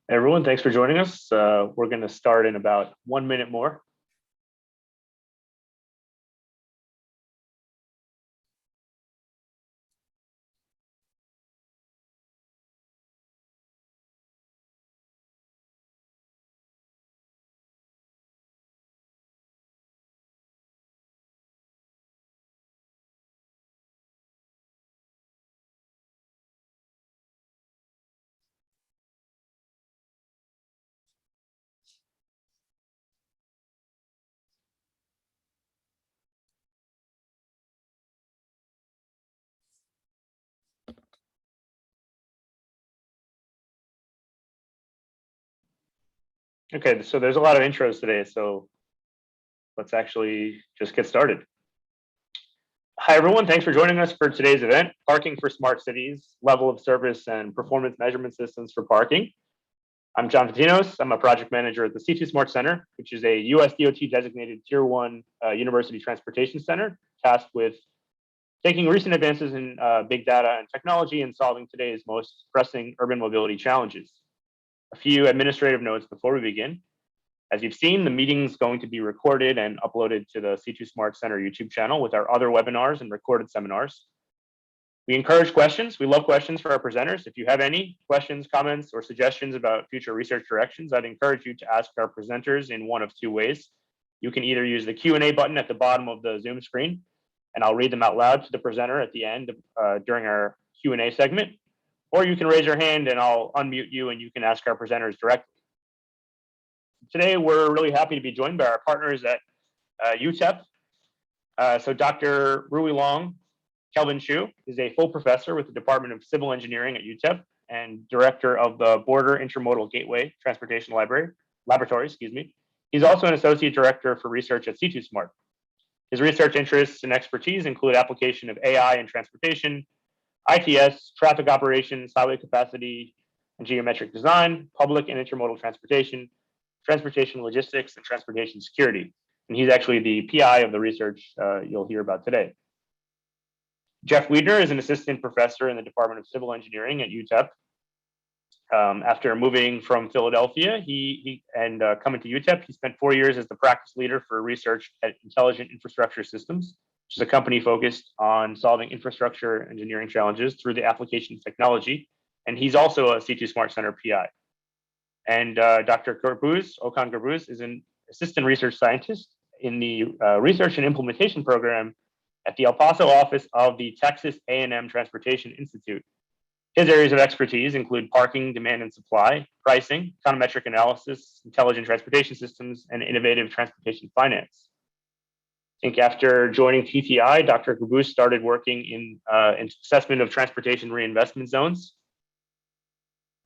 Everyone, thanks for joining us. We're going to start in about 1 minute more. Okay, so there's a lot of intros today, so let's actually just get started. Hi, everyone. Thanks for joining us for today's event, Parking for Smart Cities, Level of Service and Performance Measurement Systems for Parking. I'm John Patinos. I'm a project manager at the C2 Smart Center, which is a US DOT designated Tier 1 university transportation center tasked with taking recent advances in big data and technology and solving today's most pressing urban mobility challenges. A few administrative notes before we begin. As you've seen, the meeting's going to be recorded and uploaded to the C2 Smart Center YouTube channel with our other webinars and recorded seminars. We encourage questions. We love questions for our presenters. If you have any questions, comments, or suggestions about future research directions, I'd encourage you to ask our presenters in one of two ways. You can either use the Q&A button at the bottom of the Zoom screen, and I'll read them out loud to the presenter at the end during our Q&A segment, or you can raise your hand and I'll unmute you and you can ask our presenters directly. Today, we're really happy to be joined by our partners at UTEP. So Dr. Rui Long, Kelvin Cheu is a full professor with the Department of Civil Engineering at UTEP and director of the Border Intermodal Gateway Transportation Laboratory. He's also an associate director for research at C2 Smart. His research interests and expertise include application of AI in transportation, ITS, traffic operations, highway capacity and geometric design, public and intermodal transportation, transportation logistics, and transportation security. And he's actually the PI of the research you'll hear about today. Jeff Widener is an assistant professor in the Department of Civil Engineering at UTEP. After moving from Philadelphia, coming to UTEP, he spent 4 years as the practice leader for research at Intelligent Infrastructure Systems, which is a company focused on solving infrastructure engineering challenges through the application of technology. And he's also a C2 Smart Center PI. And Dr. Okan Garbuz is an assistant research scientist in the research and implementation program at the El Paso office of the Texas A&M Transportation Institute. His areas of expertise include parking, demand and supply, pricing, econometric analysis, intelligent transportation systems, and innovative transportation finance. I think after joining TTI, Dr. Garbuz started working in assessment of transportation reinvestment zones.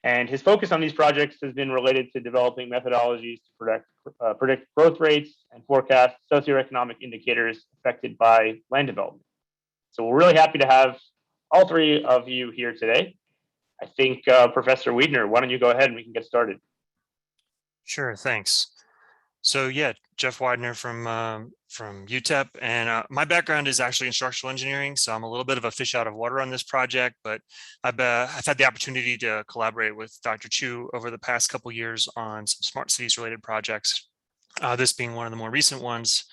And his focus on these projects has been related to developing methodologies to predict growth rates and forecast socioeconomic indicators affected by land development. So we're really happy to have all three of you here today. I think Professor Widener, why don't you go ahead and we can get started. Sure, thanks. So yeah, Jeff Widener from UTEP, and my background is actually in structural engineering, so I'm a little bit of a fish out of water on this project, but I've had the opportunity to collaborate with Dr. Cheu over the past couple years on some smart cities related projects, this being one of the more recent ones.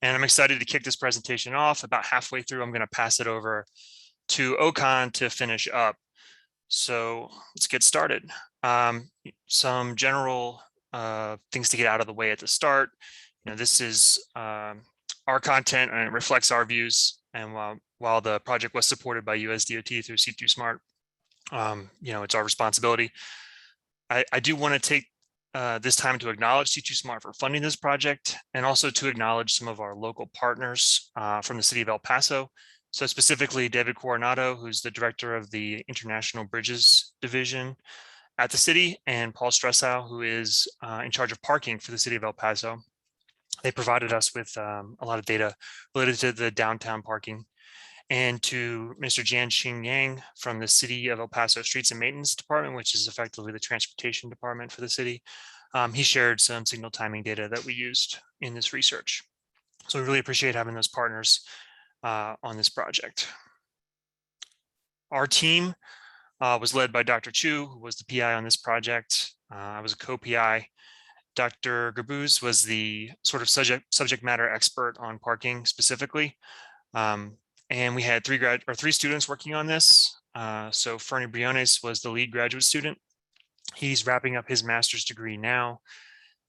And I'm excited to kick this presentation off. About halfway through, I'm going to pass it over to Okan to finish up. So let's get started. Some general things to get out of the way at the start. This is our content and it reflects our views. And while the project was supported by US DOT through C2 Smart, it's our responsibility. I do want to take this time to acknowledge C2 Smart for funding this project and also to acknowledge some of our local partners from the city of El Paso. So specifically David Coronado, who's the director of the International Bridges Division at the city, and Paul Stressow, who is in charge of parking for the city of El Paso. They provided us with a lot of data related to the downtown parking. And to Mr. Jianxing Yang from the city of El Paso Streets and Maintenance Department, which is effectively the transportation department for the city. He shared some signal timing data that we used in this research. So we really appreciate having those partners on this project. Our team was led by Dr. Cheu, who was the PI on this project. I was a co-PI. Dr. Gabuz was the sort of subject matter expert on parking specifically. And we had three students working on this. So Fernie Briones was the lead graduate student. He's wrapping up his master's degree now.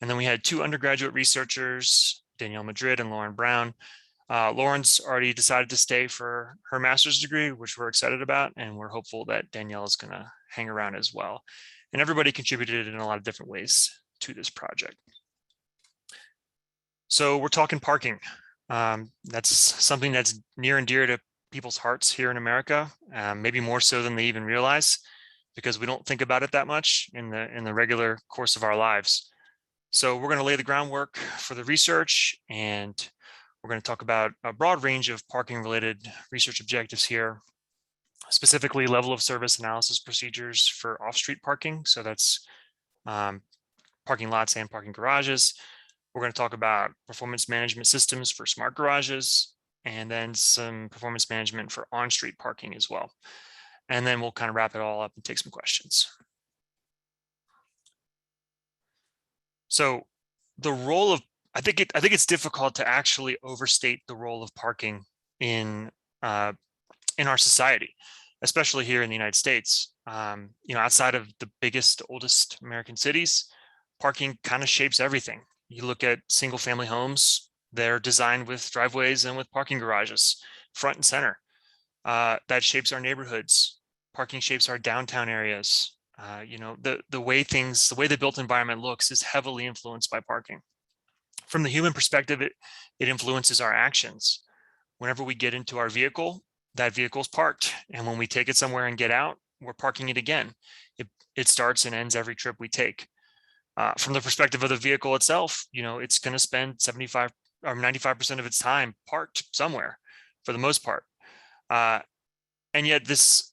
And then we had two undergraduate researchers, Danielle Madrid and Lauren Brown. Lauren's already decided to stay for her master's degree, which we're excited about, and we're hopeful that Danielle is going to hang around as well. And everybody contributed in a lot of different ways to this project. So we're talking parking. That's something that's near and dear to people's hearts here in America, maybe more so than they even realize, because we don't think about it that much in the regular course of our lives. So we're going to lay the groundwork for the research, and we're going to talk about a broad range of parking related research objectives here, specifically level of service analysis procedures for off-street parking. So that's parking lots and parking garages. We're going to talk about performance management systems for smart garages, and then some performance management for on-street parking as well. And then we'll kind of wrap it all up and take some questions. So the role of, I think it's difficult to actually overstate the role of parking in our society, especially here in the United States. Outside of the biggest, oldest American cities, parking kind of shapes everything. You look at single family homes, they're designed with driveways and with parking garages front and center. That shapes our neighborhoods. Parking shapes our downtown areas. The way the built environment looks is heavily influenced by parking. From the human perspective, it influences our actions. Whenever we get into our vehicle, that vehicle's parked. And when we take it somewhere and get out, we're parking it again. It starts and ends every trip we take. From the perspective of the vehicle itself, it's going to spend 75 or 95% of its time parked somewhere for the most part. And yet this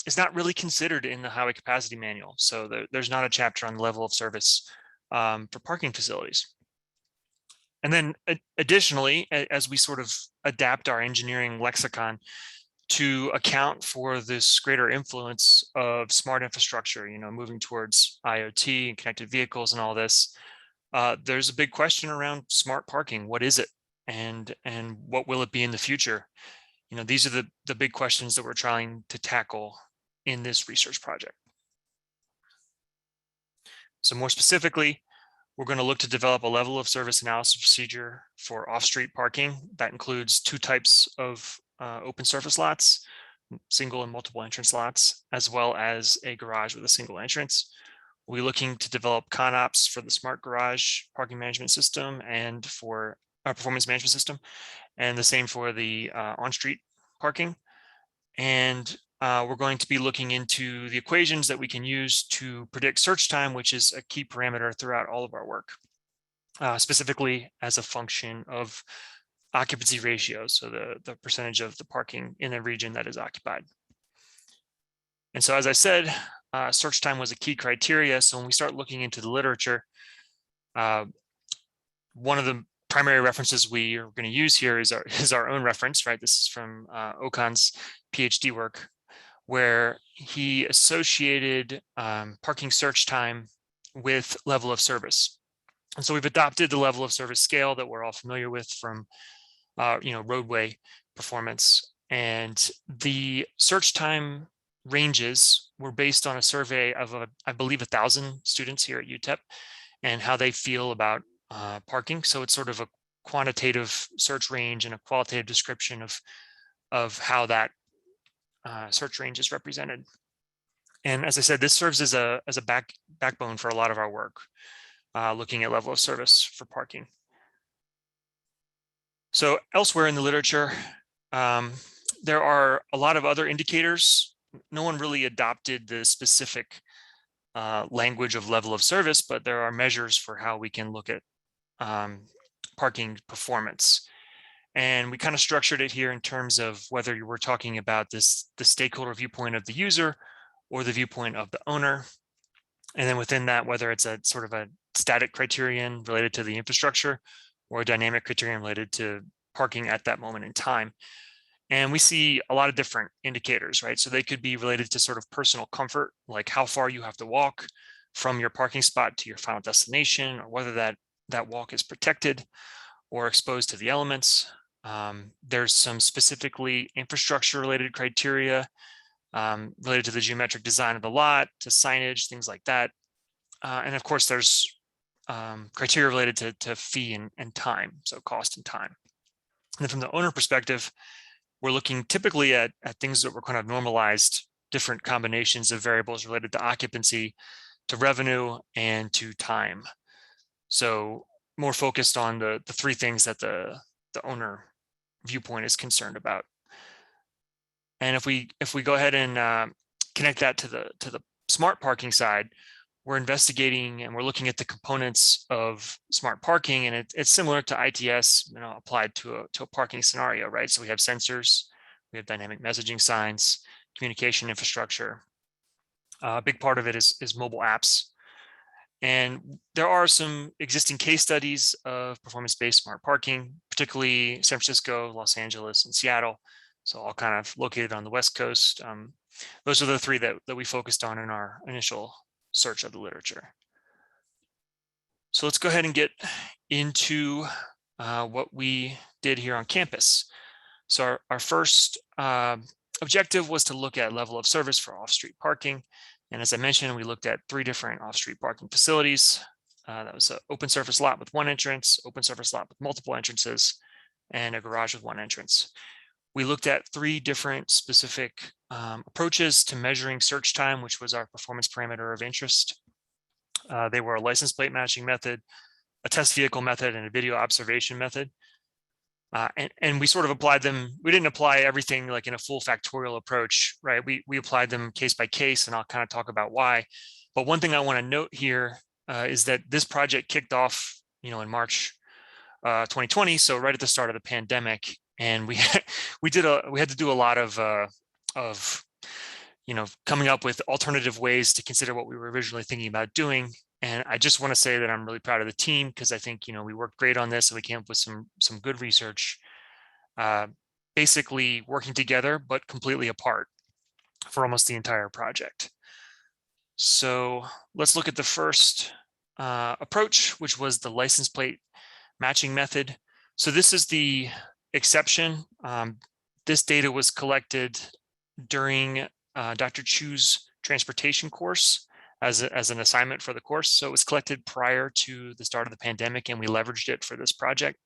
is not really considered in the highway capacity manual. So there's not a chapter on the level of service for parking facilities. And then additionally, as we sort of adapt our engineering lexicon to account for this greater influence of smart infrastructure, moving towards IoT and connected vehicles and all this, there's a big question around smart parking. What is it? And what will it be in the future? These are the big questions that we're trying to tackle in this research project. So more specifically, we're going to look to develop a level of service analysis procedure for off-street parking. That includes two types of open surface lots, single and multiple entrance lots, as well as a garage with a single entrance. We're looking to develop ConOps for the smart garage parking management system and for our performance management system, and the same for the on-street parking. And we're going to be looking into the equations that we can use to predict search time, which is a key parameter throughout all of our work, specifically as a function of occupancy ratio, so the percentage of the parking in a region that is occupied. And so, as I said, search time was a key criteria. So when we start looking into the literature, one of the primary references we are going to use here is our own reference, right? This is from Okan's PhD work, where he associated parking search time with level of service. And so we've adopted the level of service scale that we're all familiar with from roadway performance. And the search time ranges were based on a survey of, I believe, 1,000 students here at UTEP and how they feel about parking. So it's sort of a quantitative search range and a qualitative description of how that search range is represented. And as I said, this serves as a backbone for a lot of our work, looking at level of service for parking. So elsewhere in the literature, there are a lot of other indicators. No one really adopted the specific language of level of service, but there are measures for how we can look at parking performance. And we kind of structured it here in terms of whether you were talking about the stakeholder viewpoint of the user or the viewpoint of the owner. And then within that, whether it's a sort of a static criterion related to the infrastructure or a dynamic criterion related to parking at that moment in time. And we see a lot of different indicators, right? So they could be related to sort of personal comfort, like how far you have to walk, from your parking spot to your final destination, or whether that walk is protected or exposed to the elements. There's some specifically infrastructure related criteria related to the geometric design of the lot, to signage, things like that. And of course, there's criteria related to fee and time, so cost and time. And then from the owner perspective, we're looking typically at things that were kind of normalized, different combinations of variables related to occupancy, to revenue, and to time. So more focused on the three things that the owner viewpoint is concerned about. And if we go ahead and connect that to the smart parking side, we're investigating and we're looking at the components of smart parking, and it's similar to ITS, applied to a parking scenario, right? So we have sensors, we have dynamic messaging signs, communication infrastructure. A big part of it is mobile apps. And there are some existing case studies of performance-based smart parking, particularly San Francisco, Los Angeles, and Seattle. So all kind of located on the West Coast. Those are the three that we focused on in our initial search of the literature. So let's go ahead and get into what we did here on campus. So our first objective was to look at level of service for off-street parking. And as I mentioned, we looked at 3 different off-street parking facilities. That was an open surface lot with 1 entrance, open surface lot with multiple entrances, and a garage with 1 entrance. We looked at 3 different specific approaches to measuring search time, which was our performance parameter of interest. They were a license plate matching method, a test vehicle method, and a video observation method. And we sort of applied them. We didn't apply everything like in a full factorial approach, right? We applied them case by case, and I'll kind of talk about why. But one thing I want to note here is that this project kicked off, in March 2020, so right at the start of the pandemic, and we had to do a lot of coming up with alternative ways to consider what we were originally thinking about doing. And I just want to say that I'm really proud of the team, because I think, we worked great on this and we came up with some good research, basically working together, but completely apart for almost the entire project. So let's look at the first approach, which was the license plate matching method. So this is the exception. This data was collected during Dr. Cheu's transportation course as an assignment for the course. So it was collected prior to the start of the pandemic, and we leveraged it for this project.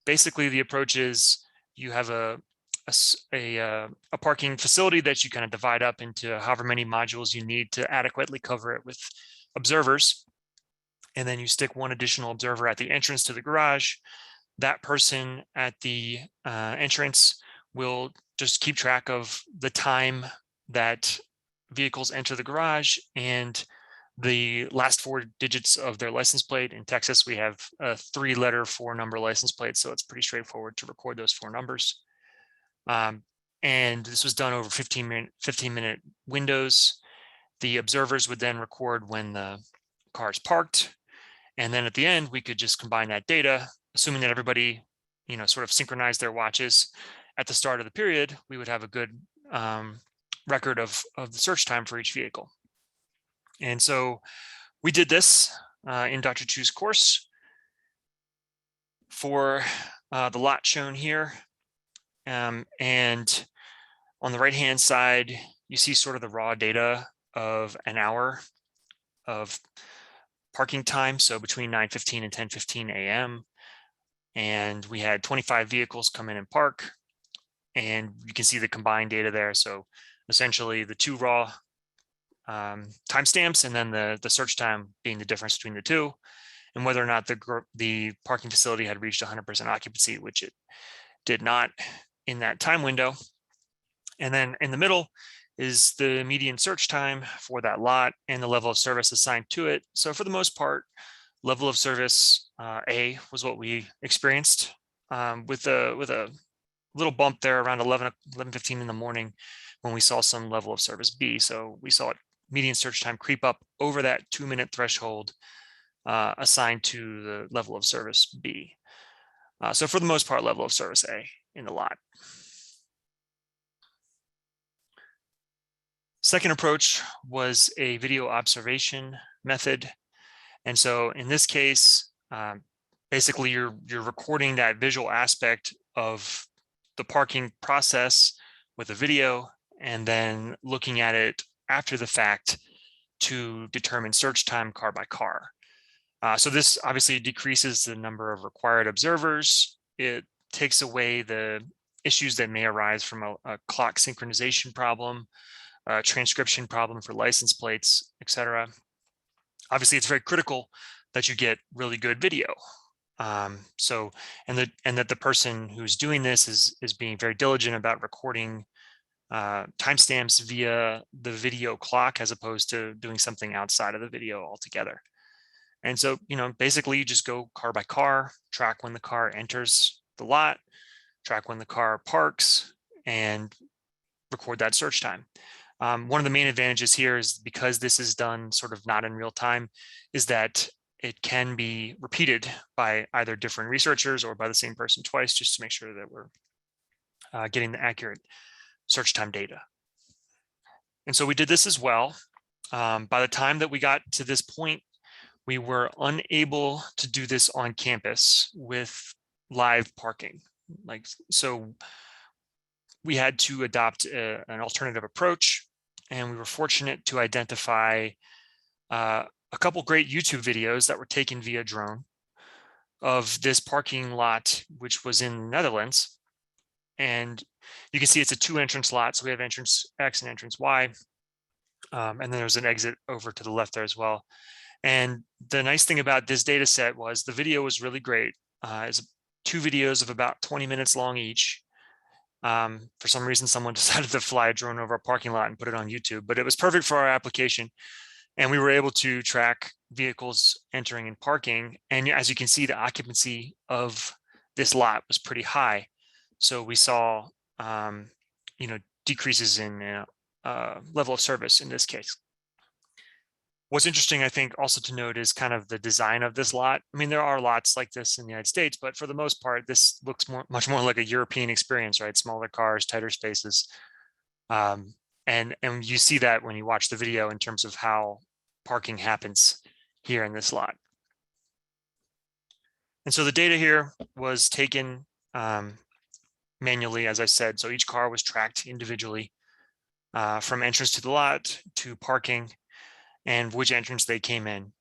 Basically, the approach is you have a parking facility that you kind of divide up into however many modules you need to adequately cover it with observers. And then you stick 1 additional observer at the entrance to the garage. That person at the entrance will just keep track of the time that vehicles enter the garage and the last 4 digits of their license plate. In Texas, we have a 3-letter 4-number license plate, so it's pretty straightforward to record those 4 numbers. And this was done over 15-minute windows. The observers would then record when the car is parked, and then at the end, we could just combine that data, assuming that everybody, sort of synchronized their watches at the start of the period. We would have a good record of the search time for each vehicle. And so we did this in Dr. Cheu's course for the lot shown here. And on the right-hand side, you see sort of the raw data of an hour of parking time. So between 9:15 and 10:15 a.m. And we had 25 vehicles come in and park. And you can see the combined data there. So essentially the 2 raw timestamps, and then the search time being the difference between the 2, and whether or not the parking facility had reached 100% occupancy, which it did not in that time window. And then in the middle is the median search time for that lot and the level of service assigned to it. So for the most part, level of service A was what we experienced, with a little bump there around 11:15 in the morning when we saw some level of service B. So we saw median search time creep up over that 2-minute threshold assigned to the level of service B. So for the most part, level of service A in the lot. Second approach was a video observation method. And so in this case, basically you're recording that visual aspect of the parking process with a video, and then looking at it after the fact to determine search time car by car. So this obviously decreases the number of required observers. It takes away the issues that may arise from a clock synchronization problem, a transcription problem for license plates, etc. Obviously, it's very critical that you get really good video. And that the person who's doing this is being very diligent about recording timestamps via the video clock, as opposed to doing something outside of the video altogether. And so, basically you just go car by car, track when the car enters the lot, track when the car parks, and record that search time. One of the main advantages here is, because this is done sort of not in real time, is that it can be repeated by either different researchers or by the same person twice, just to make sure that we're getting the accurate search time data. And so we did this as well. By the time that we got to this point, we were unable to do this on campus with live parking. So we had to adopt an alternative approach, and we were fortunate to identify a couple great YouTube videos that were taken via drone of this parking lot, which was in the Netherlands. And you can see it's a 2-entrance lot. So we have entrance X and entrance Y. And then there's an exit over to the left there as well. And the nice thing about this data set was the video was really great. It's 2 videos of about 20 minutes long each. For some reason, someone decided to fly a drone over a parking lot and put it on YouTube, but it was perfect for our application. And we were able to track vehicles entering and parking. And as you can see, the occupancy of this lot was pretty high. So we saw, decreases in level of service in this case. What's interesting, I think, also to note is kind of the design of this lot. I mean, there are lots like this in the United States, but for the most part, this looks much more like a European experience, right? Smaller cars, tighter spaces. And you see that when you watch the video in terms of how parking happens here in this lot. And so the data here was taken manually, as I said. So each car was tracked individually from entrance to the lot to parking, and which entrance they came in.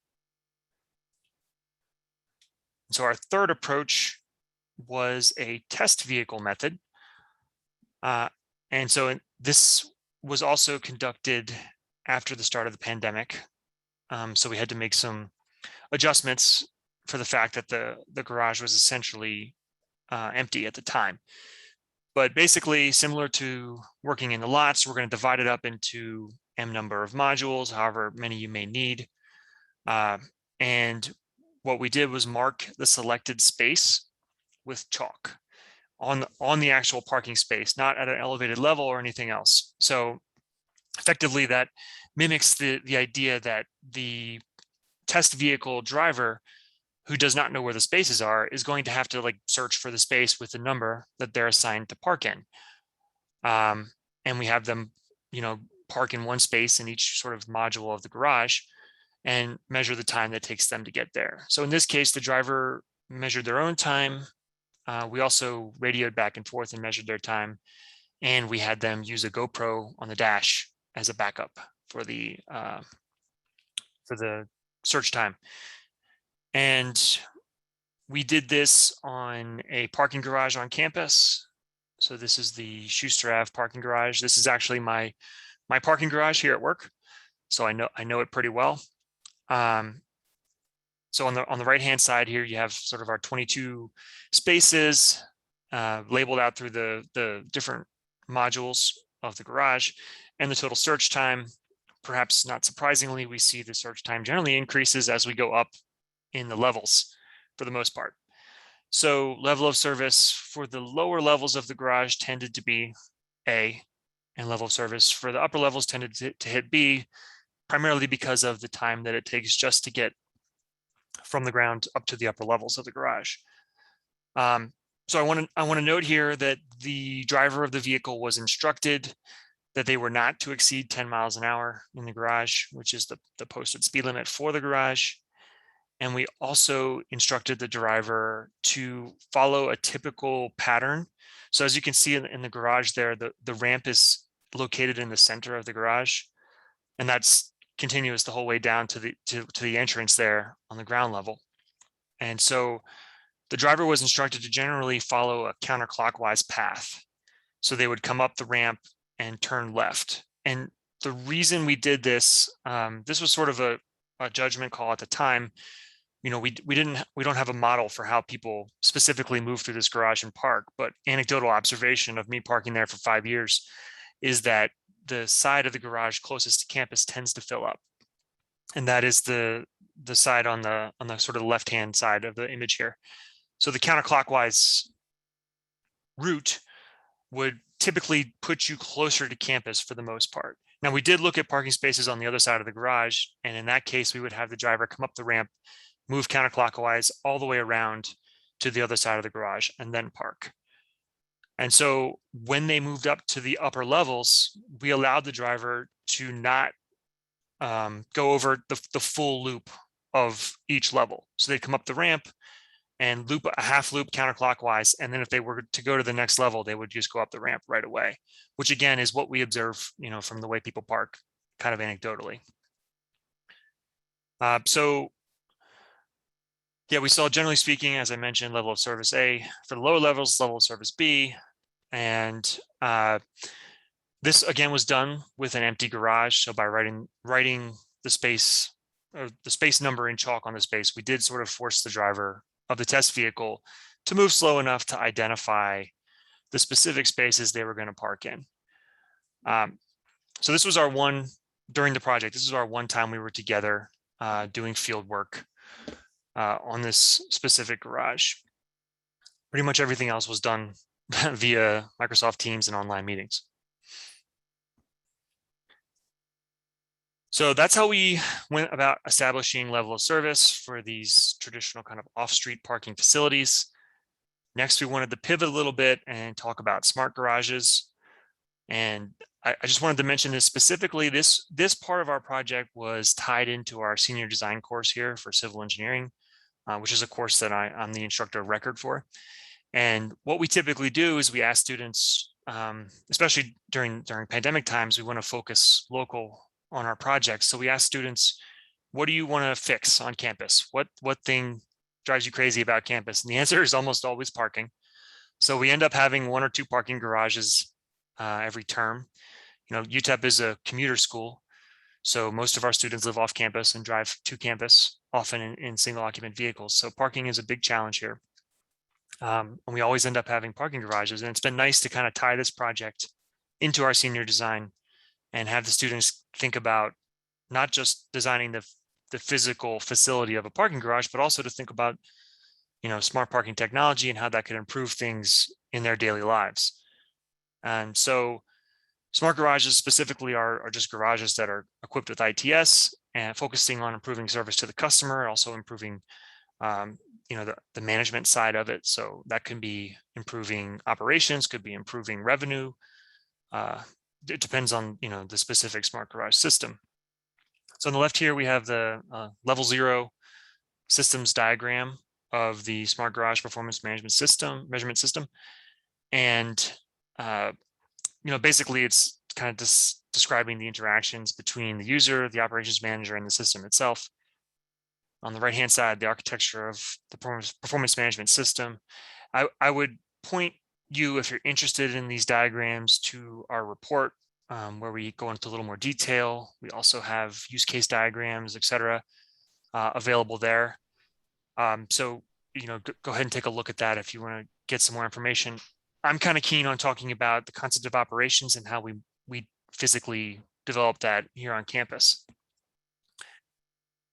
So our third approach was a test vehicle method. And so this was also conducted after the start of the pandemic. So we had to make some adjustments for the fact that the garage was essentially empty at the time. But basically, similar to working in the lots, we're going to divide it up into M number of modules, however many you may need. And what we did was mark the selected space with chalk on the actual parking space, not at an elevated level or anything else. So effectively, that mimics the idea that the test vehicle driver, who does not know where the spaces are, is going to have to search for the space with the number that they're assigned to park in. And we have them, park in one space in each sort of module of the garage and measure the time that takes them to get there. So in this case, the driver measured their own time. We also radioed back and forth and measured their time. And we had them use a GoPro on the dash as a backup for the search time. And we did this on a parking garage on campus. So this is the Schuster Ave parking garage. This is actually my parking garage here at work. So I know it pretty well. So on the right-hand side here, you have sort of our 22 spaces labeled out through the different modules of the garage, and the total search time. Perhaps not surprisingly, we see the search time generally increases as we go up in the levels for the most part. So level of service for the lower levels of the garage tended to be A, and level of service for the upper levels tended to hit B, primarily because of the time that it takes just to get from the ground up to the upper levels of the garage. So I want to note here that the driver of the vehicle was instructed that they were not to exceed 10 miles an hour in the garage, which is the posted speed limit for the garage. And we also instructed the driver to follow a typical pattern. So as you can see in the garage there, the ramp is located in the center of the garage, and that's continuous the whole way down to the entrance there on the ground level. And so the driver was instructed to generally follow a counterclockwise path. So they would come up the ramp and turn left. And the reason we did this, this was sort of a judgment call at the time. You know, we don't have a model for how people specifically move through this garage and park, but anecdotal observation of me parking there for 5 years is that the side of the garage closest to campus tends to fill up. And that is the side on the sort of left-hand side of the image here. So the counterclockwise route would typically put you closer to campus for the most part. Now, we did look at parking spaces on the other side of the garage, and in that case, we would have the driver come up the ramp, move counterclockwise all the way around to the other side of the garage, and then park. And so when they moved up to the upper levels, we allowed the driver to not go over the full loop of each level. So they'd come up the ramp and loop a half loop counterclockwise. And then if they were to go to the next level, they would just go up the ramp right away, which again is what we observe, you know, from the way people park kind of anecdotally. So yeah, we saw, generally speaking, as I mentioned, level of service A. For the lower levels, level of service B. And this again was done with an empty garage. So by writing the space, or the space number in chalk on the space, we did sort of force the driver of the test vehicle to move slow enough to identify the specific spaces they were going to park in. So this was our one, during the project, this is our one time we were together doing field work on this specific garage. Pretty much everything else was done via Microsoft Teams and online meetings. So that's how we went about establishing level of service for these traditional kind of off-street parking facilities. Next, we wanted to pivot a little bit and talk about smart garages. And I just wanted to mention this specifically. This part of our project was tied into our senior design course here for civil engineering, which is a course that I'm the instructor of record for. And what we typically do is we ask students, especially during pandemic times, we want to focus local on our projects. So we ask students, what do you want to fix on campus? What thing drives you crazy about campus? And the answer is almost always parking. So we end up having 1 or 2 parking garages every term. You know, UTEP is a commuter school, so most of our students live off campus and drive to campus, often in single occupant vehicles. So parking is a big challenge here. And we always end up having parking garages. And it's been nice to kind of tie this project into our senior design and have the students think about not just designing the physical facility of a parking garage, but also to think about, you know, smart parking technology and how that could improve things in their daily lives. And so smart garages specifically are just garages that are equipped with ITS and focusing on improving service to the customer, also improving you know, the management side of it. So that can be improving operations, could be improving revenue. It depends on, you know, the specific smart garage system. So on the left here, we have the level 0 systems diagram of the smart garage performance management system, measurement system. And, you know, basically it's kind of describing the interactions between the user, the operations manager, and the system itself. On the right-hand side, the architecture of the performance management system. I would point you, if you're interested in these diagrams, to our report where we go into a little more detail. We also have use case diagrams, etc., available there. So, you know, go ahead and take a look at that if you want to get some more information. I'm kind of keen on talking about the concept of operations and how we physically develop that here on campus.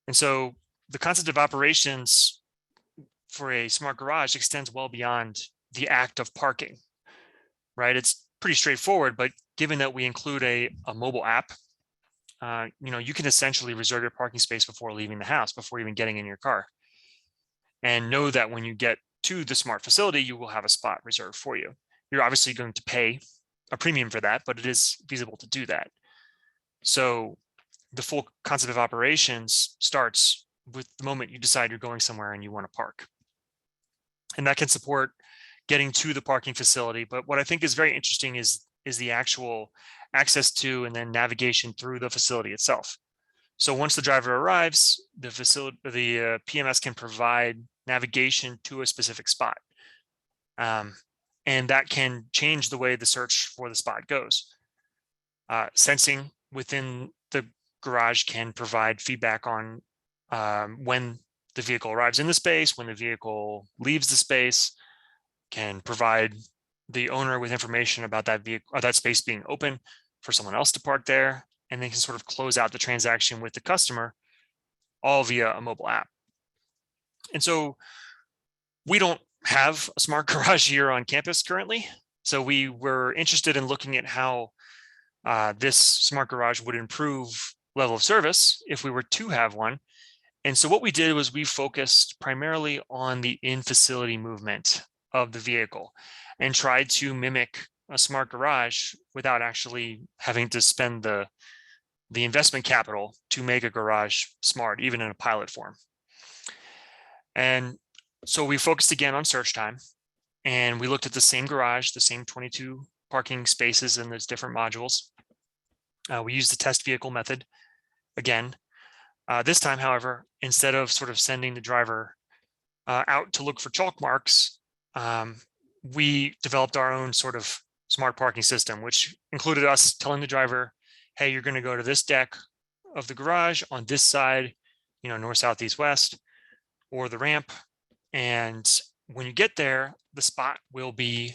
And so the concept of operations for a smart garage extends well beyond the act of parking, right? It's pretty straightforward, but given that we include a mobile app, you know, you can essentially reserve your parking space before leaving the house, before even getting in your car. And know that when you get to the smart facility, you will have a spot reserved for you. You're obviously going to pay a premium for that, but it is feasible to do that. So the full concept of operations starts with the moment you decide you're going somewhere and you want to park. And that can support getting to the parking facility. But what I think is very interesting is the actual access to and then navigation through the facility itself. So once the driver arrives, the PMS can provide navigation to a specific spot. And that can change the way the search for the spot goes. Sensing within the garage can provide feedback on when the vehicle arrives in the space, when the vehicle leaves the space, can provide the owner with information about that vehicle or that space being open for someone else to park there, and they can sort of close out the transaction with the customer all via a mobile app. And so we don't have a smart garage here on campus currently. So we were interested in looking at how this smart garage would improve level of service if we were to have one. And so what we did was we focused primarily on the in-facility movement of the vehicle and tried to mimic a smart garage without actually having to spend the investment capital to make a garage smart, even in a pilot form. And so we focused again on search time, and we looked at the same garage, the same 22 parking spaces in those different modules. We used the test vehicle method again. This time, however, instead of sort of sending the driver out to look for chalk marks, we developed our own sort of smart parking system, which included us telling the driver, hey, you're going to go to this deck of the garage on this side, north, south, east, west, or the ramp. And when you get there, the spot will be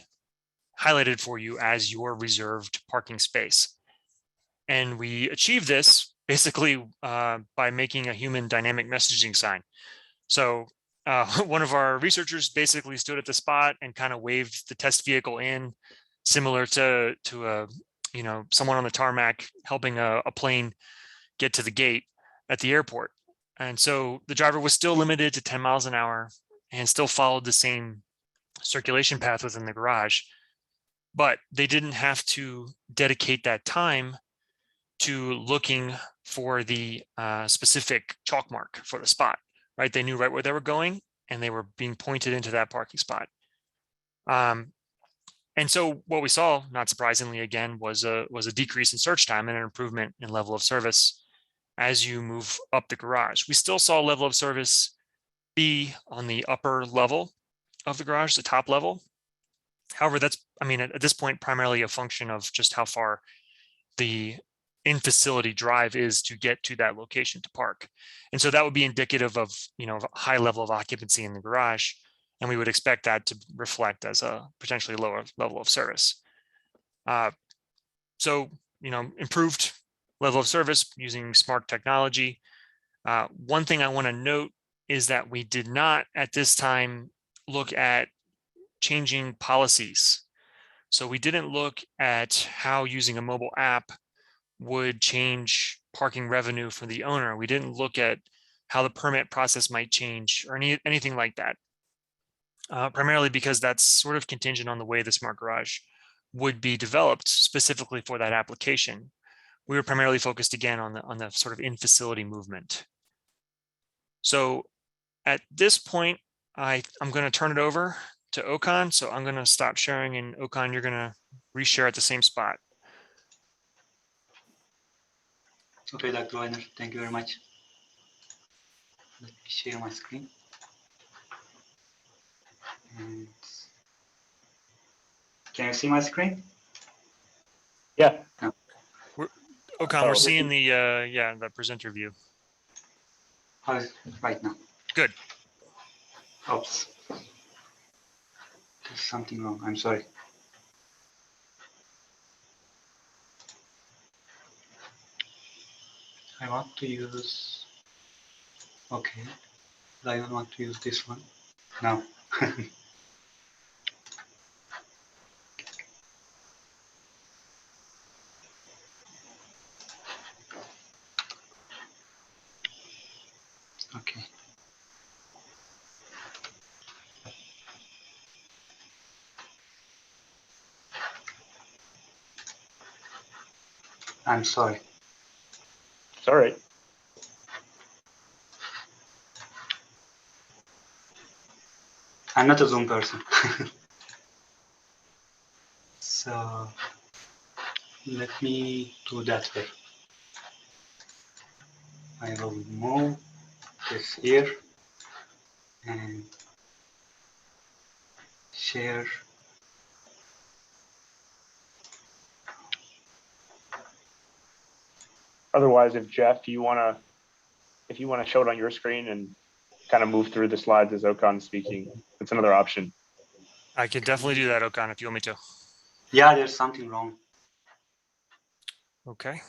highlighted for you as your reserved parking space. And we achieve this basically by making a human dynamic messaging sign. So one of our researchers basically stood at the spot and kind of waved the test vehicle in, similar to someone on the tarmac helping a plane get to the gate at the airport. And so the driver was still limited to 10 miles an hour and still followed the same circulation path within the garage, but they didn't have to dedicate that time to looking for the specific chalk mark for the spot, right? They knew right where they were going and they were being pointed into that parking spot. And so what we saw, not surprisingly, again, was a decrease in search time and an improvement in level of service as you move up the garage. We still saw level of service be on the upper level of the garage, the top level. However, that's, at this point, primarily a function of just how far the in-facility drive is to get to that location to park. And so that would be indicative of, a high level of occupancy in the garage. And we would expect that to reflect as a potentially lower level of service. So, improved level of service using smart technology. One thing I want to note is that we did not at this time look at changing policies. So we didn't look at how using a mobile app would change parking revenue for the owner. We didn't look at how the permit process might change or anything like that. Primarily because that's sort of contingent on the way the smart garage would be developed specifically for that application. We were primarily focused again on the sort of in-facility movement. So at this point, I'm going to turn it over to Okan. So I'm going to stop sharing, and Okan, you're going to reshare at the same spot. Okay, Dr. Widener, thank you very much. Let me share my screen. And can you see my screen? Yeah. No. Okan, we're seeing the presenter view. How is it right now? Good. Oops. There's something wrong. I'm sorry. I want to use. Okay. I don't want to use this one. No. Okay. I'm sorry. It's all right. I'm not a Zoom person. So let me do that way. I will move this here and share. Otherwise, if Jeff, if you wanna show it on your screen and kind of move through the slides as Okan's speaking, it's another option. I can definitely do that, Okan, if you want me to. Yeah, there's something wrong. Okay.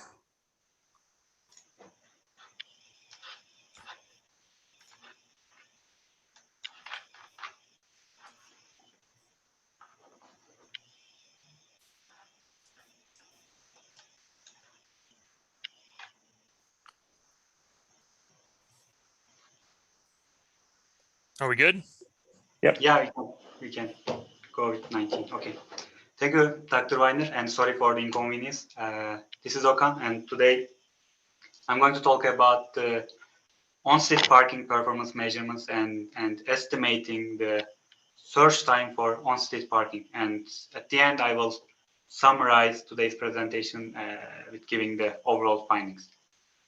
Are we good? Yeah, we can go with 19. Okay. Thank you, Dr. Widener, and sorry for the inconvenience. This is Okan, and today I'm going to talk about the on-street parking performance measurements and estimating the search time for on-street parking. And at the end, I will summarize today's presentation with giving the overall findings.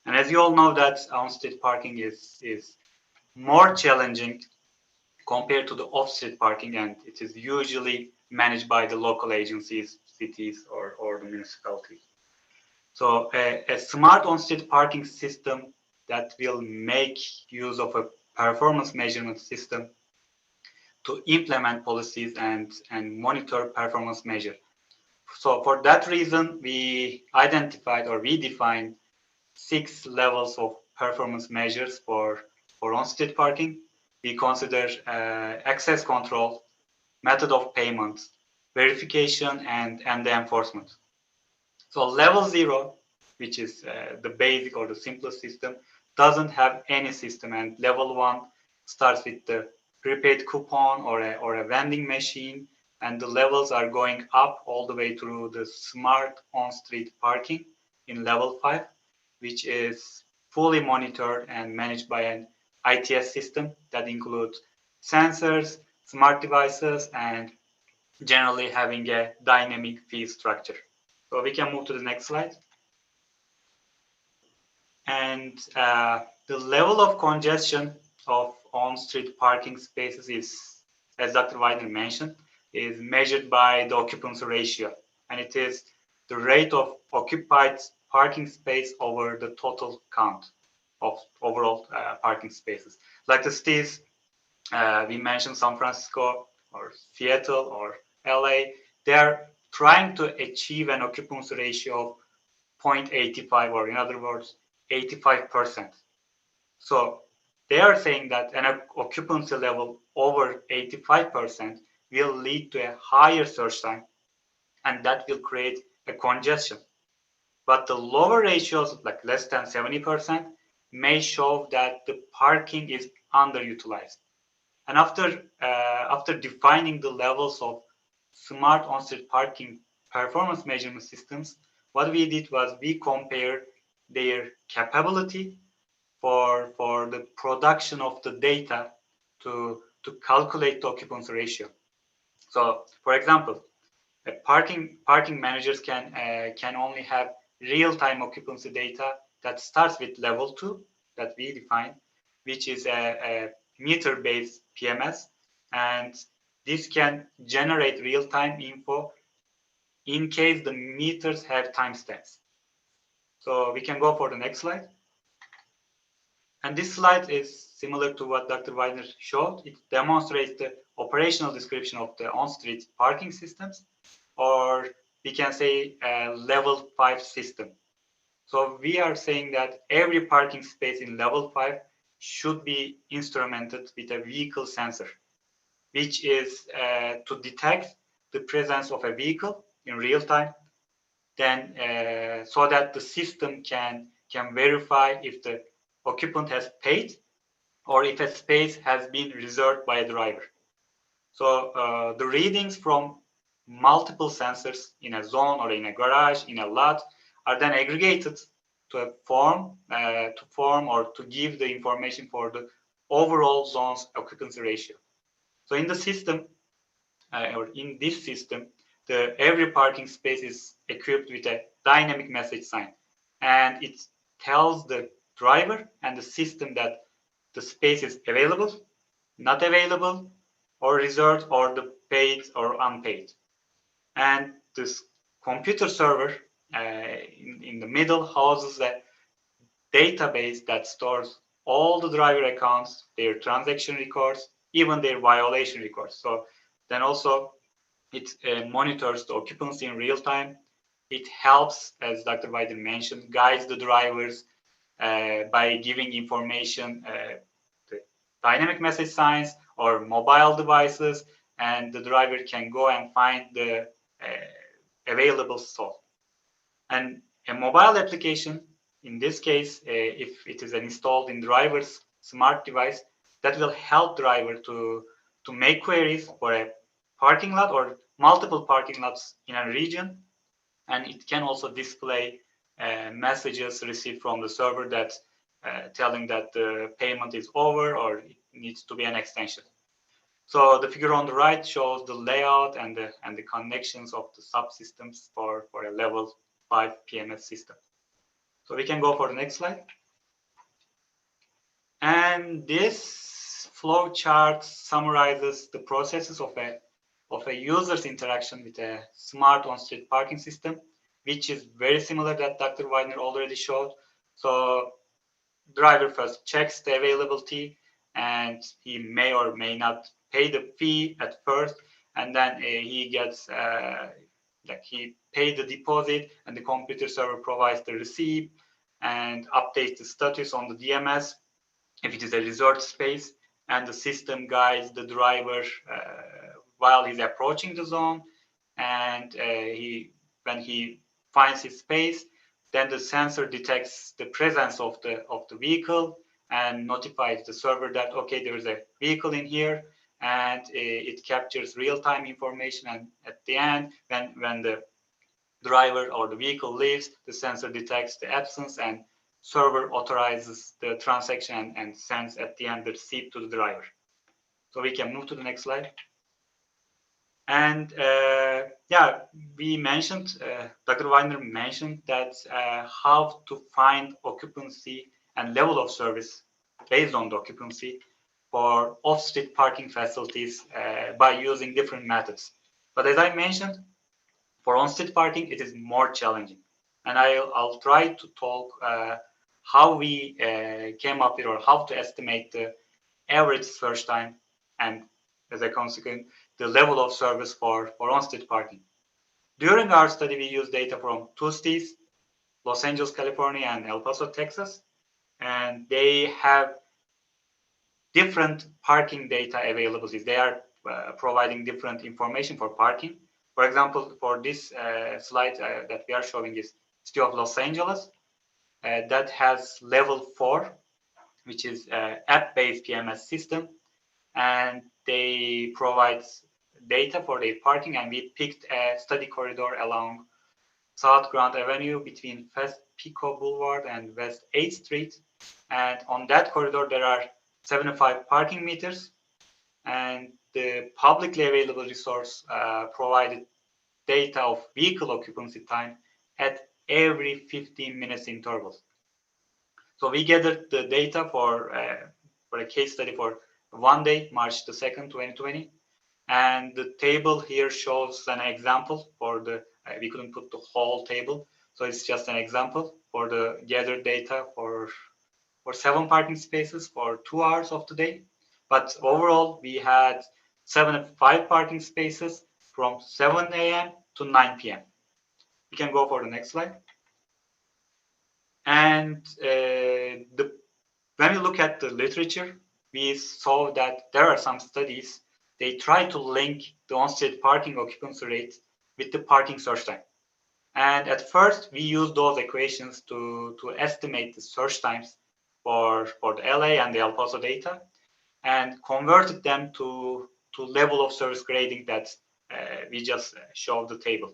And as you all know, that on-street parking is more challenging compared to the off-street parking, and it is usually managed by the local agencies, cities, or the municipalities. So a smart on-street parking system that will make use of a performance measurement system to implement policies and monitor performance measure. So for that reason, we identified or we defined 6 levels of performance measures for on-street parking. We consider access control, method of payment, verification, and the enforcement. So level 0, which is the basic or the simplest system, doesn't have any system, and level 1 starts with the prepaid coupon or a vending machine, and the levels are going up all the way through the smart on-street parking in level 5, which is fully monitored and managed by an ITS system that includes sensors, smart devices, and generally having a dynamic fee structure. So we can move to the next slide. And the level of congestion of on-street parking spaces is, as Dr. Widener mentioned, is measured by the occupancy ratio. And it is the rate of occupied parking space over the total count of overall parking spaces. Like the cities, we mentioned San Francisco or Seattle or LA, they're trying to achieve an occupancy ratio of 0.85, or in other words, 85%. So they are saying that an occupancy level over 85% will lead to a higher search time, and that will create a congestion. But the lower ratios, like less than 70%, may show that the parking is underutilized. And after defining the levels of smart on-street parking performance measurement systems, what we did was we compared their capability for the production of the data to calculate the occupancy ratio. So, for example, parking managers can only have real-time occupancy data that starts with level 2 that we define, which is a meter-based PMS, and this can generate real-time info in case the meters have timestamps. So we can go for the next slide. And this slide is similar to what Dr. Widener showed. It demonstrates the operational description of the on-street parking systems, or we can say a level 5 system. So we are saying that every parking space in level 5 should be instrumented with a vehicle sensor, which is to detect the presence of a vehicle in real time, then so that the system can verify if the occupant has paid or if a space has been reserved by a driver. So the readings from multiple sensors in a zone or in a garage, in a lot, are then aggregated to a form, or to give the information for the overall zone's occupancy ratio. So in the system, or in this system, every parking space is equipped with a dynamic message sign, and it tells the driver and the system that the space is available, not available, or reserved, or the paid or unpaid. And this computer server in the middle houses a database that stores all the driver accounts, their transaction records, even their violation records. So then also it monitors the occupancy in real time. It helps, as Dr. Widener mentioned, guides the drivers by giving information, the dynamic message signs or mobile devices, and the driver can go and find the available stall. And a mobile application, in this case, if it is installed in driver's smart device, that will help driver to make queries for a parking lot or multiple parking lots in a region. And it can also display messages received from the server that telling that the payment is over or it needs to be an extension. So the figure on the right shows the layout and the connections of the subsystems for a level 5 PMS system. So we can go for the next slide. And this flow chart summarizes the processes of a user's interaction with a smart on-street parking system, which is very similar that Dr. Widener already showed. So driver first checks the availability, and he may or may not pay the fee at first, and then he gets he paid the deposit, and the computer server provides the receipt and updates the status on the DMS if it is a resort space, and the system guides the driver while he's approaching the zone, and when he finds his space, then the sensor detects the presence of the vehicle and notifies the server that, okay, there is a vehicle in here, and it captures real-time information. And at the end, when the driver or the vehicle leaves, the sensor detects the absence, and server authorizes the transaction and sends at the end the receipt to the driver. So we can move to the next slide. And yeah, we mentioned, Dr. Widener mentioned that how to find occupancy and level of service based on the occupancy for off-street parking facilities by using different methods. But as I mentioned, for on-street parking, it is more challenging. And I'll try to talk how we came up with, or how to estimate the average search time, and as a consequence, the level of service for on-street parking. During our study, we used data from two cities, Los Angeles, California, and El Paso, Texas, and they have different parking data availabilities. They are providing different information for parking. For example, for this slide that we are showing is City of Los Angeles. That has level 4, which is app-based PMS system, and they provide data for their parking, and we picked a study corridor along South Grand Avenue between West Pico Boulevard and West 8th Street. And on that corridor, there are 75 parking meters, and the publicly available resource provided data of vehicle occupancy time at every 15 minutes intervals. So we gathered the data for a case study for one day, March the 2nd, 2020. And the table here shows an example for the, we couldn't put the whole table. So it's just an example for the gathered data for 7 parking spaces for 2 hours of the day. But overall, we had 75 parking spaces from 7 a.m. to 9 p.m. We can go for the next slide. And when we look at the literature, we saw that there are some studies, they try to link the on-street parking occupancy rate with the parking search time. And at first, we used those equations to estimate the search times for the LA and the El Paso data, and converted them to level of service grading that we just showed the table.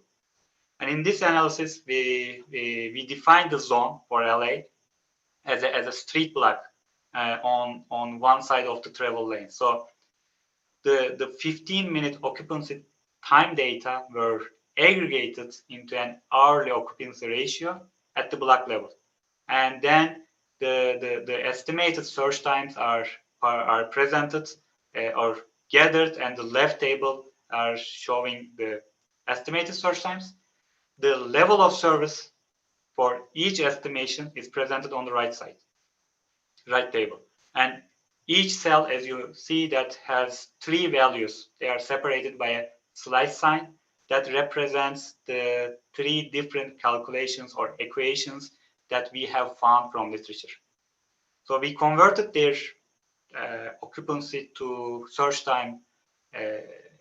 And in this analysis, we defined the zone for LA as a street block on one side of the travel lane. So the 15-minute occupancy time data were aggregated into an hourly occupancy ratio at the block level. And then the estimated search times are presented or gathered, and the left table are showing the estimated search times. The level of service for each estimation is presented on the right side, right table. And each cell, as you see, that has three values. They are separated by a slice sign that represents the three different calculations or equations that we have found from literature. So we converted their occupancy to search time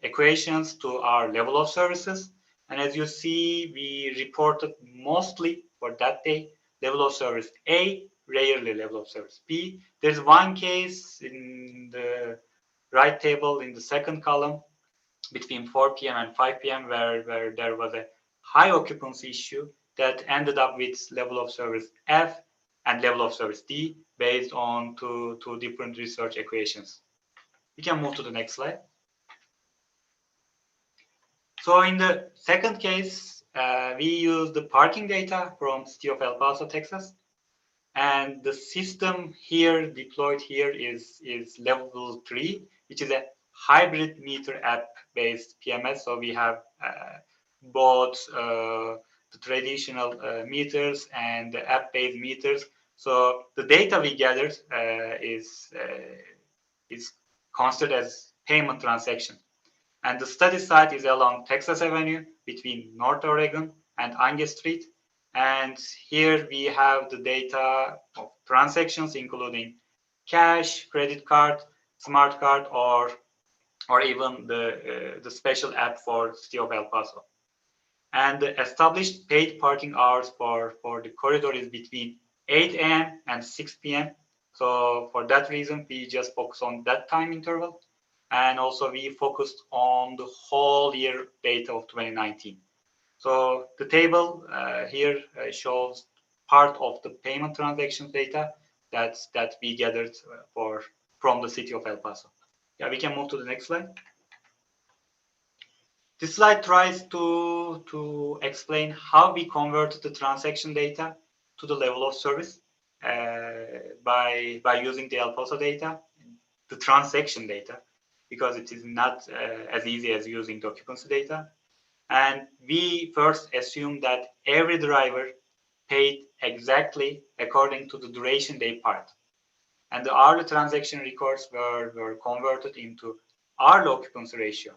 equations to our level of services. And as you see, we reported mostly for that day level of service A, rarely level of service B. There's one case in the right table in the second column between 4 p.m. and 5 p.m. where there was a high occupancy issue that ended up with level of service F and level of service D based on two different research equations. We can move to the next slide. So in the second case, we use the parking data from City of El Paso, Texas. And the system here deployed here is level 3, which is a hybrid meter app based PMS. So we have both the traditional meters and the app based meters. So the data we gathered is considered as payment transaction. And the study site is along Texas Avenue between North Oregon and Ange Street. And here we have the data of transactions, including cash, credit card, smart card, or even the special app for City of El Paso. And the established paid parking hours for the corridor is between 8 a.m. and 6 p.m. So for that reason, we just focus on that time interval. And also we focused on the whole year data of 2019. So the table here shows part of the payment transactions data that we gathered from the City of El Paso. Yeah, we can move to the next slide. This slide tries to explain how we converted the transaction data to the level of service by using the El Paso data, the transaction data, because it is not as easy as using the occupancy data. And we first assumed that every driver paid exactly according to the duration they parked. And the hourly transaction records were converted into hourly occupancy ratio.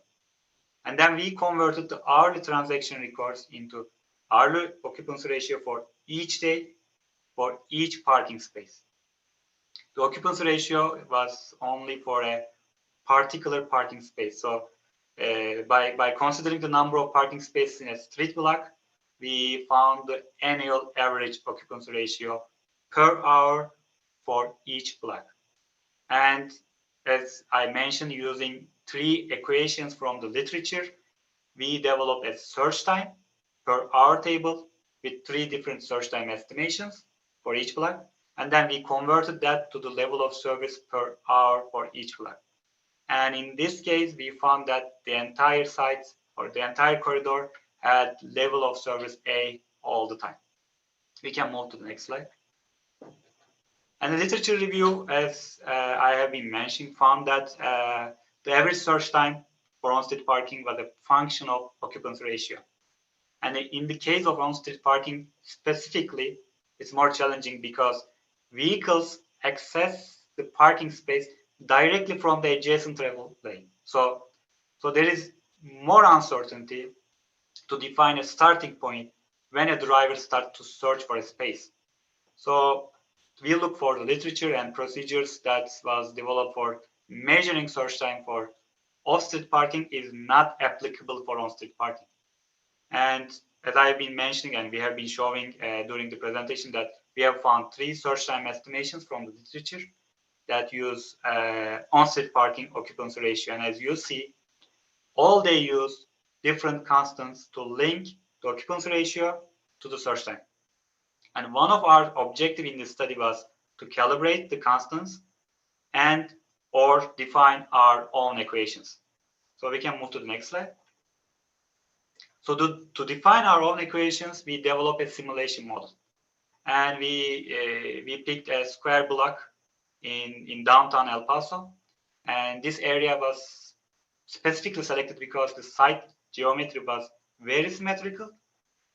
And then we converted the hourly transaction records into hourly occupancy ratio for each day for each parking space. The occupancy ratio was only for a particular parking space. So by considering the number of parking spaces in a street block, we found the annual average occupancy ratio per hour for each block. And as I mentioned, using three equations from the literature, we developed a search time per hour table with three different search time estimations for each block. And then we converted that to the level of service per hour for each block. And in this case, we found that the entire site or the entire corridor had level of service A all the time. We can move to the next slide. And the literature review, as I have been mentioning, found that the average search time for on-street parking was a function of occupancy ratio. And in the case of on-street parking specifically, it's more challenging because vehicles access the parking space directly from the adjacent travel lane. So there is more uncertainty to define a starting point when a driver starts to search for a space. So we look for the literature and procedures that was developed for measuring search time for off-street parking is not applicable for on-street parking. And as I have been mentioning and we have been showing during the presentation that we have found three search time estimations from the literature that use on-street parking occupancy ratio. And as you see, all they use different constants to link the occupancy ratio to the search time. And one of our objectives in this study was to calibrate the constants and or define our own equations. So we can move to the next slide. So to define our own equations, we developed a simulation model. And we picked a square block in downtown El Paso. And this area was specifically selected because the site geometry was very symmetrical.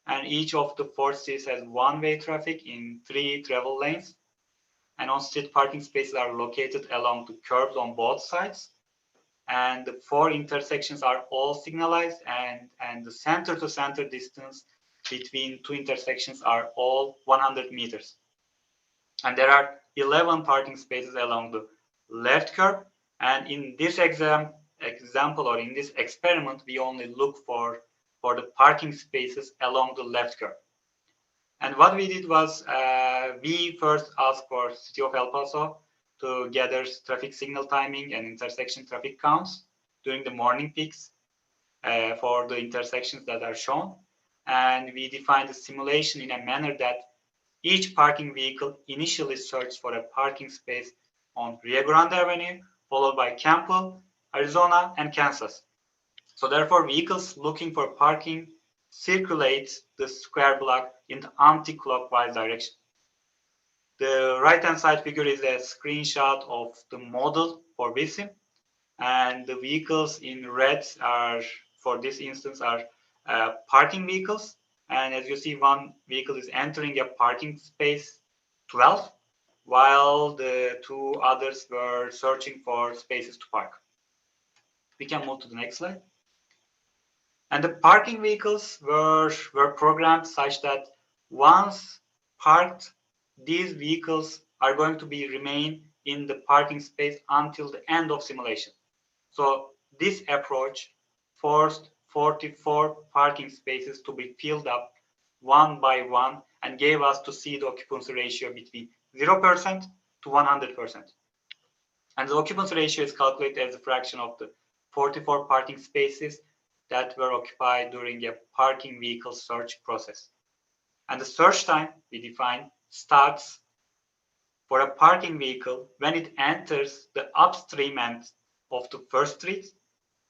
And each of the four streets has one-way traffic in 3 travel lanes. And on-street parking spaces are located along the curbs on both sides. And the 4 intersections are all signalized, and the center-to-center distance between 2 intersections are all 100 meters. And there are 11 parking spaces along the left curb. And in this example or in this experiment, we only look for the parking spaces along the left curb. And what we did was we first asked for City of El Paso to gather traffic signal timing and intersection traffic counts during the morning peaks for the intersections that are shown. And we defined the simulation in a manner that each parking vehicle initially searched for a parking space on Rio Grande Avenue, followed by Campbell, Arizona, and Kansas. So therefore, vehicles looking for parking circulate the square block in the anti-clockwise direction. The right-hand side figure is a screenshot of the model for VSIM, and the vehicles in red are, for this instance, are parking vehicles. And as you see, one vehicle is entering a parking space 12, while the 2 others were searching for spaces to park. We can move to the next slide. And the parking vehicles were programmed such that once parked, these vehicles are going to remain in the parking space until the end of simulation. So this approach forced 44 parking spaces to be filled up one by one and gave us to see the occupancy ratio between 0% to 100%. And the occupancy ratio is calculated as a fraction of the 44 parking spaces that were occupied during a parking vehicle search process. And the search time we define starts for a parking vehicle when it enters the upstream end of the first street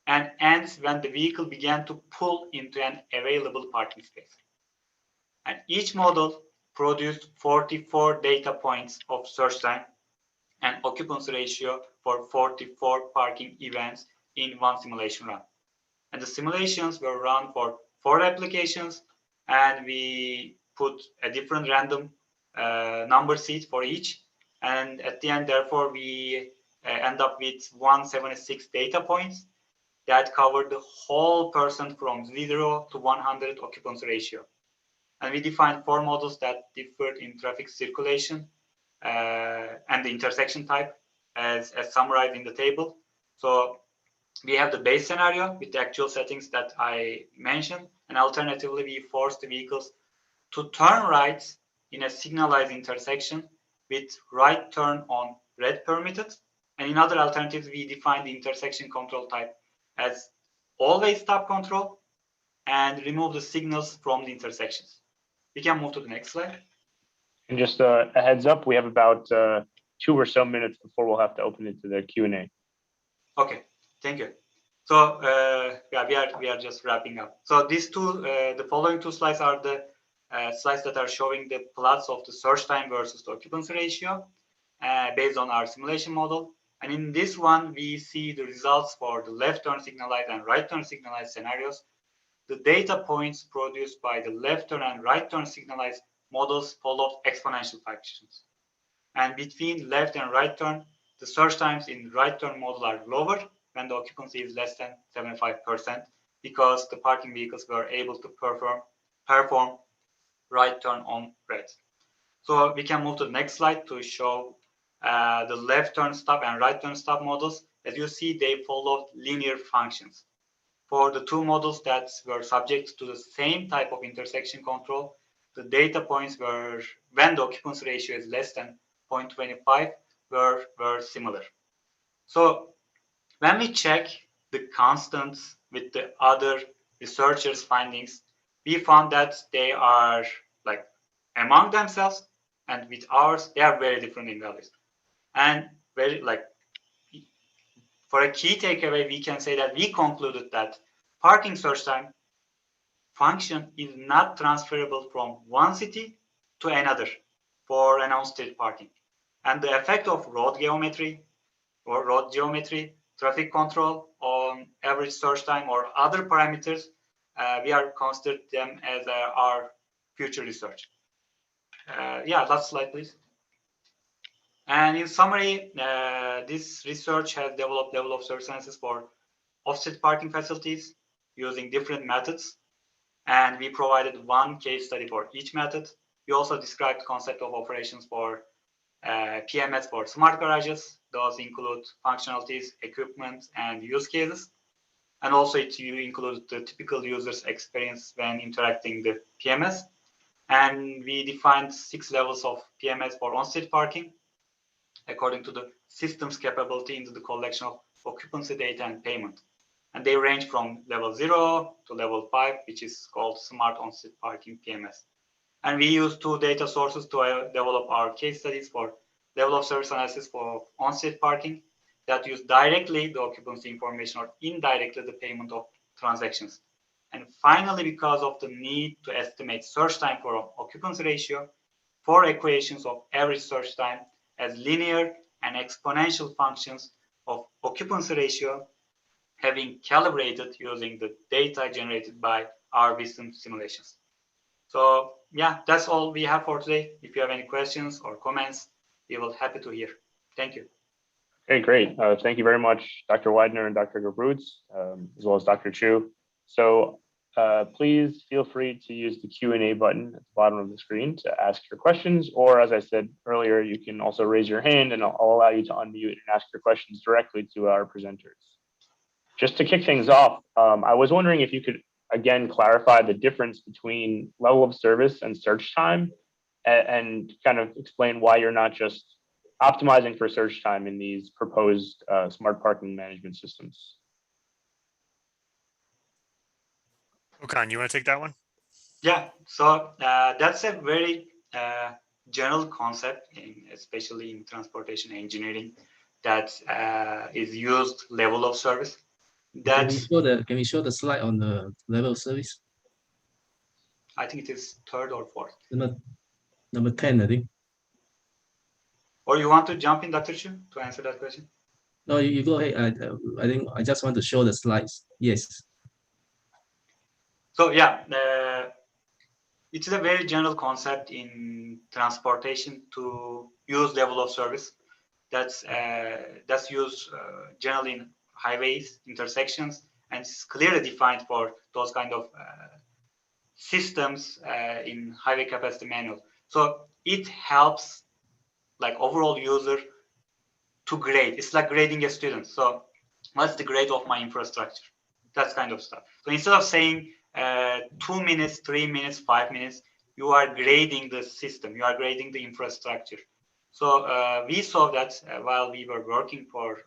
and ends when the vehicle began to pull into an available parking space. And each model produced 44 data points of search time and occupancy ratio for 44 parking events in one simulation run. And the simulations were run for 4 applications, and we put a different random number seed for each. And at the end, therefore, we end up with 176 data points that covered the whole person from 0 to 100 occupancy ratio. And we defined 4 models that differed in traffic circulation and the intersection type as summarized in the table. So we have the base scenario with the actual settings that I mentioned, and alternatively, we force the vehicles to turn right in a signalized intersection with right turn on red permitted. And in other alternatives, we define the intersection control type as always stop control and remove the signals from the intersections. We can move to the next slide. And just a heads up, we have about 2 or so minutes before we'll have to open it to the Q&A. Okay, thank you. So yeah, we are just wrapping up. So these the following 2 slides are the slides that are showing the plots of the search time versus the occupancy ratio based on our simulation model. And in this one, we see the results for the left turn signalized and right turn signalized scenarios. The data points produced by the left turn and right turn signalized models followed exponential functions. And between left and right turn, the search times in right turn model are lower when the occupancy is less than 75%, because the parking vehicles were able to perform right turn on red. So we can move to the next slide to show the left turn stop and right turn stop models. As you see, they followed linear functions. For the 2 models that were subject to the same type of intersection control, the data points were, when the occupancy ratio is less than 0.25, were similar. So when we check the constants with the other researchers' findings, we found that they are like among themselves and with ours, they are very different in values. And very like for a key takeaway, we can say that we concluded that parking search time function is not transferable from one city to another for an on-street parking. And the effect of road geometry, traffic control on average search time or other parameters, we are considered them as our future research. Yeah, last slide, please. And in summary, this research has developed level of service analysis for off-street parking facilities using different methods. And we provided one case study for each method. We also described the concept of operations for PMS for smart garages. Those include functionalities, equipment, and use cases. And also it includes the typical user's experience when interacting with PMS. And we defined 6 levels of PMS for on-street parking according to the system's capability into the collection of occupancy data and payment. And they range from level 0 to level 5, which is called smart on-street parking PMS. And we use 2 data sources to develop our case studies for level of service analysis for on-street parking that use directly the occupancy information or indirectly the payment of transactions. And finally, because of the need to estimate search time for occupancy ratio, 4 equations of average search time as linear and exponential functions of occupancy ratio have been calibrated using the data generated by our wisdom simulations. So yeah, that's all we have for today. If you have any questions or comments, we will be happy to hear. Thank you. Okay, great. Thank you very much, Dr. Widener and Dr. Gebrutz, as well as Dr. Cheu. So please feel free to use the Q&A button at the bottom of the screen to ask your questions, or as I said earlier, you can also raise your hand and I'll allow you to unmute and ask your questions directly to our presenters. Just to kick things off, I was wondering if you could again clarify the difference between level of service and search time and kind of explain why you're not just optimizing for search time in these proposed smart parking management systems. Okan, you want to take that one? Yeah, so that's a very general concept, especially in transportation engineering, that is used level of service. Can we show the slide on the level of service? I think it is 3rd or 4th. Number 10, I think. Or you want to jump in, Dr. Cheu, to answer that question? No, you go ahead. I think I just want to show the slides. Yes. So yeah, it is a very general concept in transportation to use level of service. That's used generally in highways, intersections, and it's clearly defined for those kind of systems in highway capacity manual. So it helps like overall user to grade. It's like grading a student. So what's the grade of my infrastructure? That's kind of stuff. So instead of saying 2 minutes, 3 minutes, 5 minutes, you are grading the system. You are grading the infrastructure. So we saw that while we were working for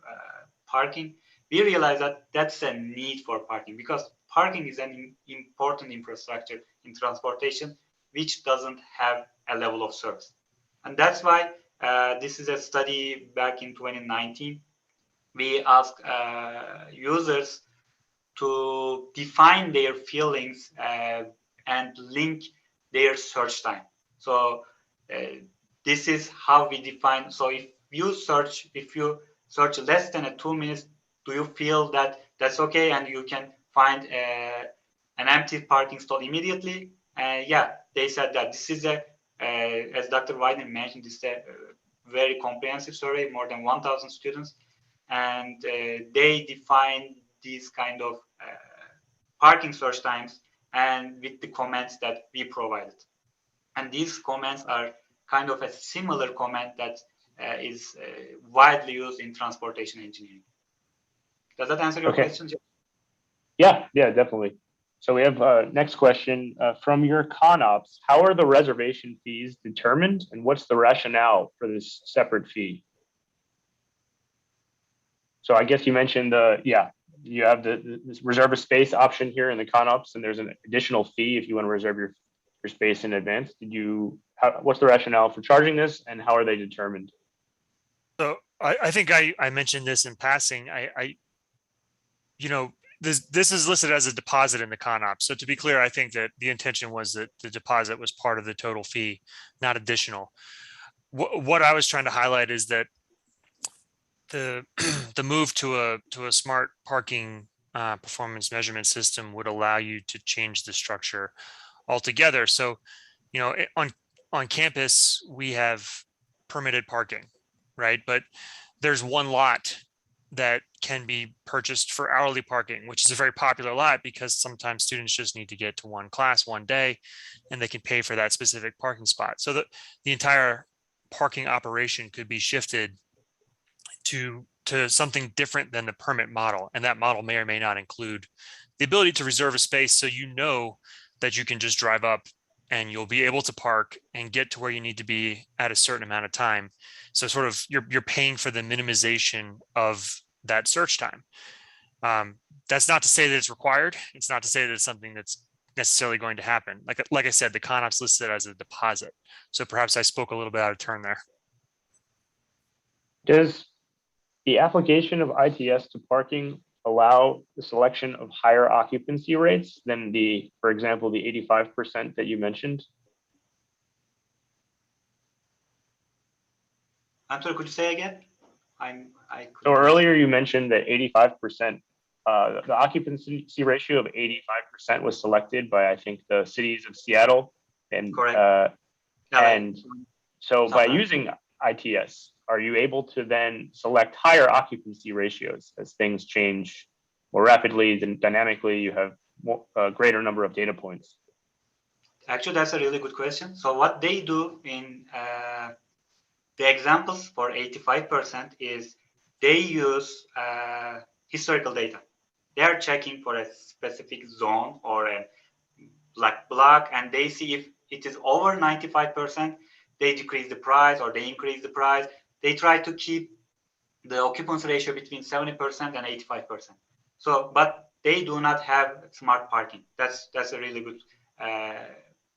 parking, we realized that that's a need for parking because parking is an important infrastructure in transportation, which doesn't have a level of service. And that's why this is a study back in 2019. We asked users to define their feelings and link their search time. So this is how we define. So if you search less than 2 minutes, do you feel that that's okay and you can find an empty parking stall immediately? Yeah, they said that this is as Dr. Widener mentioned, this is a very comprehensive survey, more than 1,000 students, and they define these kind of parking search times and with the comments that we provided. And these comments are kind of a similar comment that is widely used in transportation engineering. Does that answer your question? Yeah, definitely. So we have next question from your ConOps. How are the reservation fees determined and what's the rationale for this separate fee? So I guess you mentioned you have this reserve a space option here in the ConOps, and there's an additional fee if you want to reserve your space in advance. What's the rationale for charging this, and how are they determined? So I think I mentioned this in passing. This is listed as a deposit in the ConOps. So to be clear, I think that the intention was that the deposit was part of the total fee, not additional. What I was trying to highlight is that the move to a smart parking performance measurement system would allow you to change the structure altogether. So, on campus we have permitted parking, right? But there's one lot that can be purchased for hourly parking, which is a very popular lot because sometimes students just need to get to one class one day and they can pay for that specific parking spot. So the entire parking operation could be shifted to something different than the permit model. And that model may or may not include the ability to reserve a space so you know that you can just drive up and you'll be able to park and get to where you need to be at a certain amount of time. So sort of you're paying for the minimization of that search time. That's not to say that it's required. It's not to say that it's something that's necessarily going to happen. Like I said, the ConOps listed as a deposit. So perhaps I spoke a little bit out of turn there. Does the application of ITS to parking allow the selection of higher occupancy rates than for example, the 85% that you mentioned? I'm sorry, could you say again? So earlier you mentioned that 85%, the occupancy ratio of 85% was selected by, I think, the cities of Seattle and correct. And so by using ITS, are you able to then select higher occupancy ratios as things change more rapidly than dynamically? You have a greater number of data points. Actually, that's a really good question. So what they do in the examples for 85% is they use historical data. They are checking for a specific zone or a block, and they see if it is over 95%, they decrease the price or they increase the price. They try to keep the occupancy ratio between 70% and 85%. So, but they do not have smart parking. That's a really good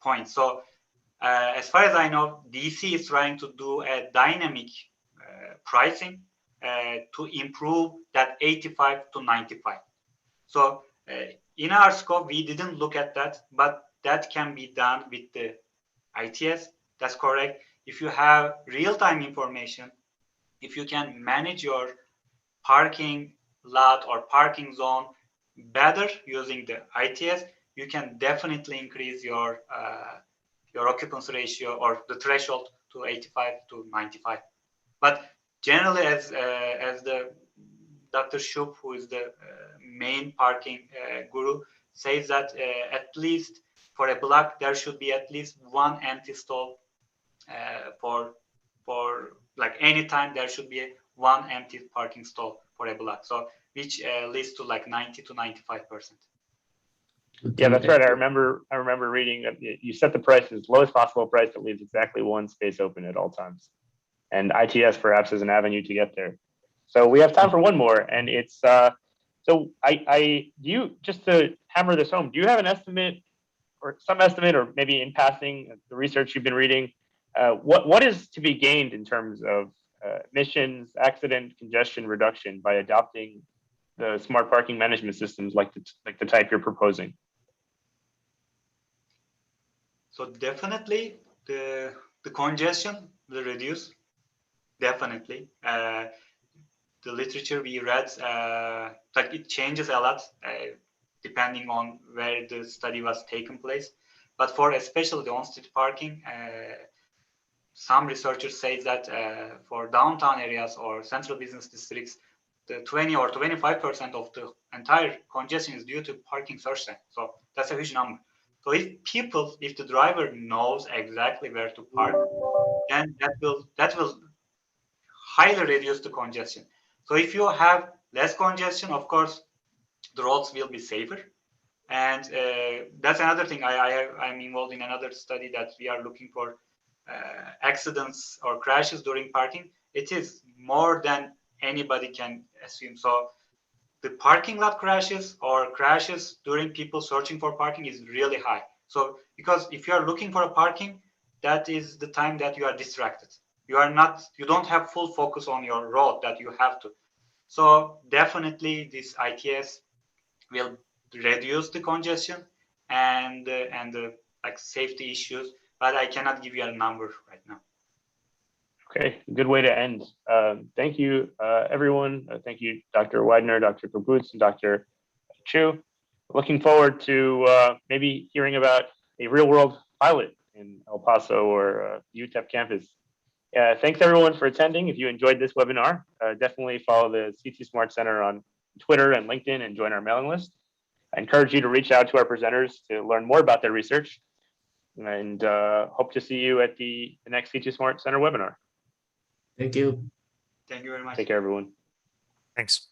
point. So, as far as I know, DC is trying to do a dynamic pricing to improve that 85 to 95. So, in our scope, we didn't look at that, but that can be done with the ITS. That's correct. If you have real-time information, if you can manage your parking lot or parking zone better using the ITS, you can definitely increase your occupancy ratio or the threshold to 85 to 95. But generally, as the Dr. Cheu, who is the main parking guru, says that at least for a block there should be at least one empty stall for like any time there should be one empty parking stall for a block. So which leads to like 90 to 95%. Yeah, that's right. I remember reading that you set the price as lowest possible price that leaves exactly one space open at all times. And ITS perhaps is an avenue to get there. So we have time for one more, and it's so just to hammer this home, do you have an estimate or some estimate, or maybe in passing the research you've been reading, what is to be gained in terms of emissions, accident, congestion reduction by adopting the smart parking management systems like the type you're proposing? So definitely the congestion will reduce. Definitely. The literature we read, like it changes a lot depending on where the study was taken place. But for especially the on-street parking, some researchers say that for downtown areas or central business districts, the 20 or 25% of the entire congestion is due to parking search time. So that's a huge number. So if the driver knows exactly where to park, then that will highly reduce the congestion. So if you have less congestion, of course, the roads will be safer. And that's another thing. I'm involved in another study that we are looking for accidents or crashes during parking. It is more than anybody can assume. So the parking lot crashes or crashes during people searching for parking is really high. So because if you are looking for a parking, that is the time that you are distracted. You don't have full focus on your road that you have to. So definitely this ITS will reduce the congestion and like safety issues, but I cannot give you a number right now. Okay, good way to end. Thank you, everyone. Thank you, Dr. Widener, Dr. Kaputz, and Dr. Cheu. Looking forward to maybe hearing about a real-world pilot in El Paso or UTEP campus. Thanks, everyone, for attending. If you enjoyed this webinar, definitely follow the CT Smart Center on Twitter and LinkedIn and join our mailing list. I encourage you to reach out to our presenters to learn more about their research, and hope to see you at the next CT Smart Center webinar. Thank you. Thank you very much. Take care, everyone. Thanks.